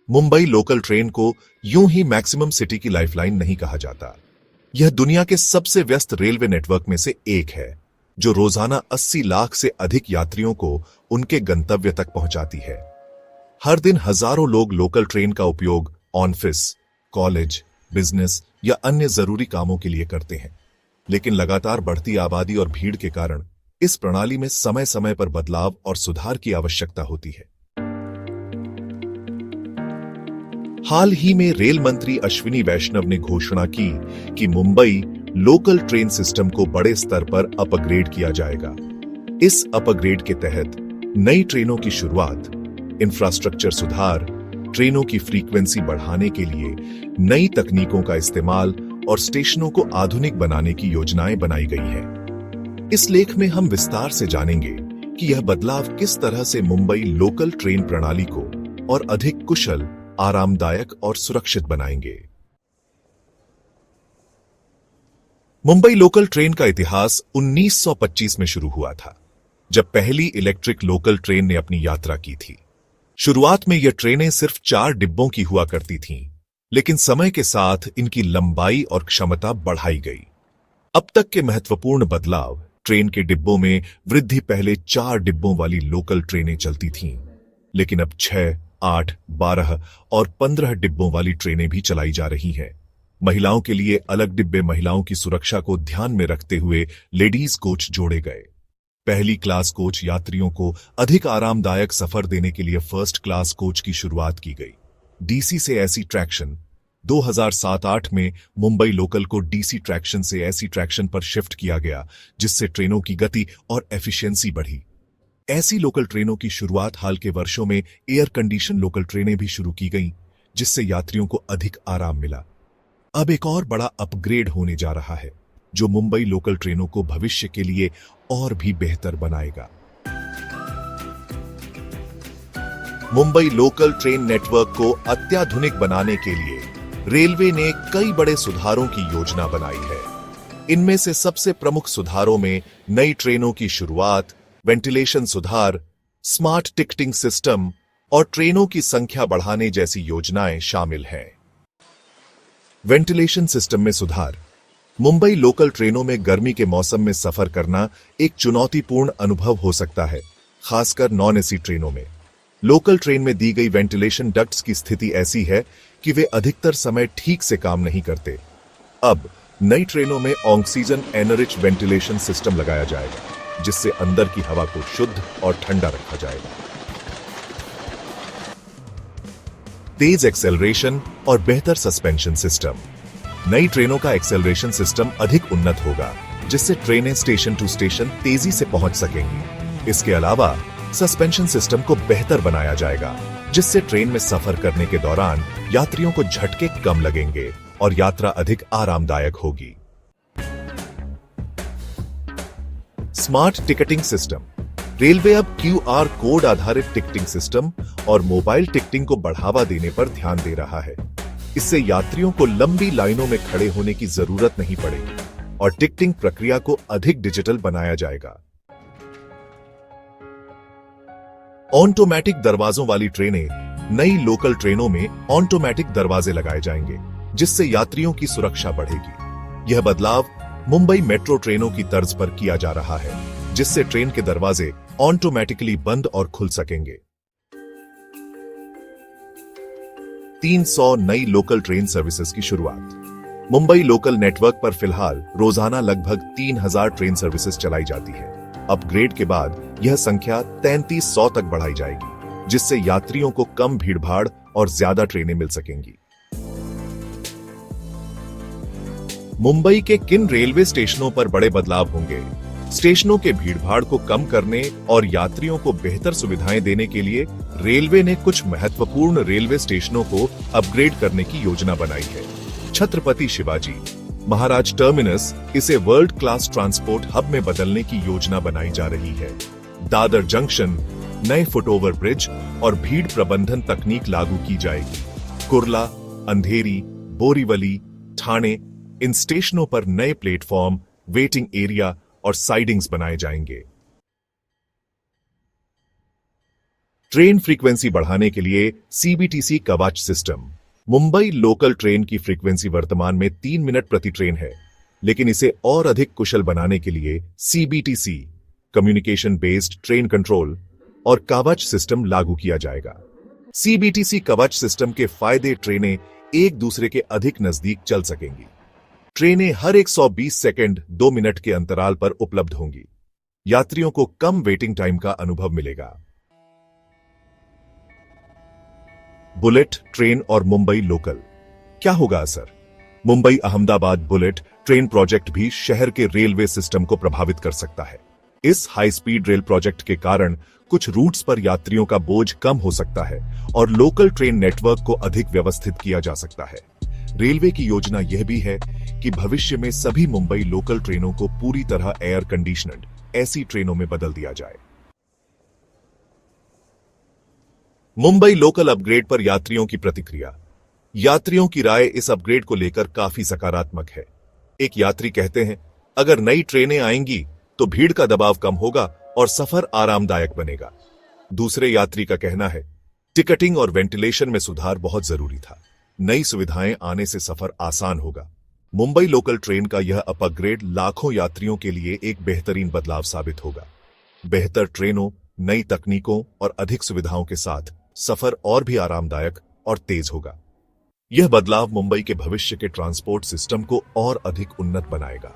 Mumbai local train को यूं ही maximum city की लाइफलाइन नहीं कहा जाता। यह दुनिया के सबसे व्यस्त रेलवे नेटवर्क में से एक है, जो रोजाना 80 लाख से अधिक यात्रियों को उनके गंतव्य तक पहुंचाती है। हर दिन हजारों लोग लोकल ट्रेन का उपयोग ऑफिस, कॉलेज, बिजनेस या अन्य जरूरी कामों के लिए करते हैं। लेकिन लगातार बढ़ती आबादी और भीड़ के कारण इस प्रणाली में समय समय पर बदलाव और सुधार की आवश्यकता होती है। हाल ही में रेल मंत्री अश्विनी वैष्णव ने घोषणा की कि मुंबई लोकल ट्रेन सिस्टम को बड़े स्तर पर अपग्रेड किया जाएगा। इस अपग्रेड के तहत नई ट्रेनों की शुरुआत, इंफ्रास्ट्रक्चर सुधार, ट्रेनों की फ्रीक्वेंसी बढ़ाने के लिए नई तकनीकों का इस्तेमाल और स्टेशनों को आधुनिक बनाने की योजनाएं बनाई गई हैं। इस लेख में हम विस्तार से जानेंगे कि यह बदलाव किस तरह से मुंबई लोकल ट्रेन प्रणाली को और अधिक कुशल, आरामदायक और सुरक्षित बनाएंगे। मुंबई लोकल ट्रेन का इतिहास 1925 में शुरू हुआ था, जब पहली इलेक्ट्रिक लोकल ट्रेन ने अपनी यात्रा की थी। शुरुआत में यह ट्रेनें सिर्फ 4 डिब्बों की हुआ करती थीं, लेकिन समय के साथ इनकी लंबाई और क्षमता बढ़ाई गई। अब तक के महत्वपूर्ण बदलाव: ट्रेन के डिब्बों में वृद्धि। पहले 4 डिब्बों वाली लोकल ट्रेनें चलती थीं, लेकिन अब 6, 8, 12 और 15 डिब्बों वाली ट्रेनें भी चलाई जा रही हैं। महिलाओं के लिए अलग डिब्बे, महिलाओं की सुरक्षा को ध्यान में रखते हुए लेडीज कोच जोड़े गए। पहली क्लास कोच यात्रियों को अधिक आरामदायक सफर देने के लिए फर्स्ट क्लास कोच की शुरुआत की गई। डीसी से एसी ट्रैक्शन: 2007-8 में मुंबई लोकल को डीसी ट्रैक्शन से एसी ट्रैक्शन पर शिफ्ट किया गया, जिससे ट्रेनों की गति और एफिशिएंसी बढ़ी। ऐसी लोकल ट्रेनों की शुरुआत हाल के वर्षों में एयर कंडीशन लोकल ट्रेनें भी शुरू की गईं, जिससे यात्रियों को अधिक आराम मिला। अब एक और बड़ा अपग्रेड होने जा रहा है, जो मुंबई लोकल ट्रेनों को भविष्य के लिए और भी बेहतर बनाएगा। मुंबई लोकल ट्रेन नेटवर्क को अत्याधुनिक बनाने के लिए रेलवे ने कई बड़े सुधारों की योजना बनाई है। इनमें से सबसे प्रमुख सुधारों में नई ट्रेनों की शुरुआत, वेंटिलेशन सुधार, स्मार्ट टिकटिंग सिस्टम और ट्रेनों की संख्या बढ़ाने जैसी योजनाएं शामिल हैं। वेंटिलेशन सिस्टम में सुधार: मुंबई लोकल ट्रेनों में गर्मी के मौसम में सफर करना एक चुनौतीपूर्ण अनुभव हो सकता है, खासकर नॉन एसी ट्रेनों में। लोकल ट्रेन में दी गई वेंटिलेशन डक्ट्स की स्थिति ऐसी है कि वे अधिकतर समय ठीक से काम नहीं करते। अब नई ट्रेनों में ऑक्सीजन एनरिच वेंटिलेशन सिस्टम लगाया जाएगा, जिससे अंदर की हवा को शुद्ध और ठंडा रखा जाएगा। तेज एक्सेलरेशन और बेहतर सस्पेंशन सिस्टम: नई ट्रेनों का एक्सेलरेशन सिस्टम अधिक उन्नत होगा, जिससे ट्रेनें स्टेशन टू स्टेशन तेजी से पहुंच सकेंगी। इसके अलावा सस्पेंशन सिस्टम को बेहतर बनाया जाएगा, जिससे ट्रेन में सफर करने के दौरान यात्रियों को झटके कम लगेंगे और यात्रा अधिक आरामदायक होगी। स्मार्ट टिकटिंग सिस्टम: रेलवे अब क्यूआर कोड आधारित टिकटिंग सिस्टम और मोबाइल टिकटिंग को बढ़ावा देने पर ध्यान दे रहा है। इससे यात्रियों को लंबी लाइनों में खड़े होने की जरूरत नहीं पड़ेगी और टिकटिंग प्रक्रिया को अधिक डिजिटल बनाया जाएगा। ऑटोमेटिक दरवाजों वाली ट्रेनें: नई लोकल ट्रेनों में ऑटोमेटिक दरवाजे लगाए जाएंगे, जिससे यात्रियों की सुरक्षा बढ़ेगी। यह बदलाव मुंबई मेट्रो ट्रेनों की तर्ज पर किया जा रहा है, जिससे ट्रेन के दरवाजे ऑटोमेटिकली बंद और खुल सकेंगे। 300 नई लोकल ट्रेन सर्विसेज की शुरुआत: मुंबई लोकल नेटवर्क पर फिलहाल रोजाना लगभग 3000 ट्रेन सर्विसेज चलाई जाती है। अपग्रेड के बाद यह संख्या 3300 तक बढ़ाई जाएगी, जिससे यात्रियों को कम भीड़भाड़ और ज्यादा ट्रेनें मिल सकेंगी। मुंबई के किन रेलवे स्टेशनों पर बड़े बदलाव होंगे? स्टेशनों के भीड़भाड़ को कम करने और यात्रियों को बेहतर सुविधाएं देने के लिए रेलवे ने कुछ महत्वपूर्ण रेलवे स्टेशनों को अपग्रेड करने की योजना बनाई है। छत्रपति शिवाजी महाराज टर्मिनस, इसे वर्ल्ड क्लास ट्रांसपोर्ट हब में बदलने की योजना बनाई जा रही है। दादर जंक्शन, नए फुटओवर ब्रिज और भीड़ प्रबंधन तकनीक लागू की जाएगी। कुर्ला, अंधेरी, बोरीवली, ठाणे, इन स्टेशनों पर नए प्लेटफॉर्म, वेटिंग एरिया और साइडिंग्स बनाए जाएंगे। ट्रेन फ्रीक्वेंसी बढ़ाने के लिए सीबीटीसी कवच सिस्टम। मुंबई लोकल ट्रेन की फ्रीक्वेंसी वर्तमान में 3 मिनट प्रति ट्रेन है, लेकिन इसे और अधिक कुशल बनाने के लिए सीबीटीसी कम्युनिकेशन बेस्ड ट्रेन कंट्रोल और कवच सिस्टम लागू किया जाएगा। सीबीटीसी कवच सिस्टम के फायदे: ट्रेनें एक दूसरे के अधिक नजदीक चल सकेंगी। ट्रेनें हर 120 सेकंड 2 मिनट के अंतराल पर उपलब्ध होंगी। यात्रियों को कम वेटिंग टाइम का अनुभव मिलेगा। बुलेट ट्रेन और मुंबई लोकल, क्या होगा असर? Mumbai Ahmedabad bullet train project भी शहर के रेलवे सिस्टम को प्रभावित कर सकता है। इस हाई स्पीड रेल प्रोजेक्ट के कारण कुछ रूट्स पर यात्रियों का बोझ कम हो सकता है और लोकल ट्रेन नेटवर्क को अधिक व्यवस्थित किया जा सकता है। रेलवे की योजना यह भी है कि भविष्य में सभी मुंबई लोकल ट्रेनों को पूरी तरह एयर कंडीशनड ऐसी ट्रेनों में बदल दिया जाए। मुंबई लोकल अपग्रेड पर यात्रियों की प्रतिक्रिया। यात्रियों की राय इस अपग्रेड को लेकर काफी सकारात्मक है। एक यात्री कहते हैं, अगर नई ट्रेनें आएंगी तो भीड़ का दबाव कम होगा और सफर आरामदायक बनेगा। दूसरे यात्री का कहना है, टिकटिंग और वेंटिलेशन में सुधार बहुत जरूरी था। नई सुविधाएं आने से सफर आसान होगा। मुंबई लोकल ट्रेन का यह अपग्रेड लाखों यात्रियों के लिए एक बेहतरीन बदलाव साबित होगा। बेहतर ट्रेनों, नई तकनीकों और अधिक सुविधाओं के साथ सफर और भी आरामदायक और तेज होगा। यह बदलाव मुंबई के भविष्य के ट्रांसपोर्ट सिस्टम को और अधिक उन्नत बनाएगा।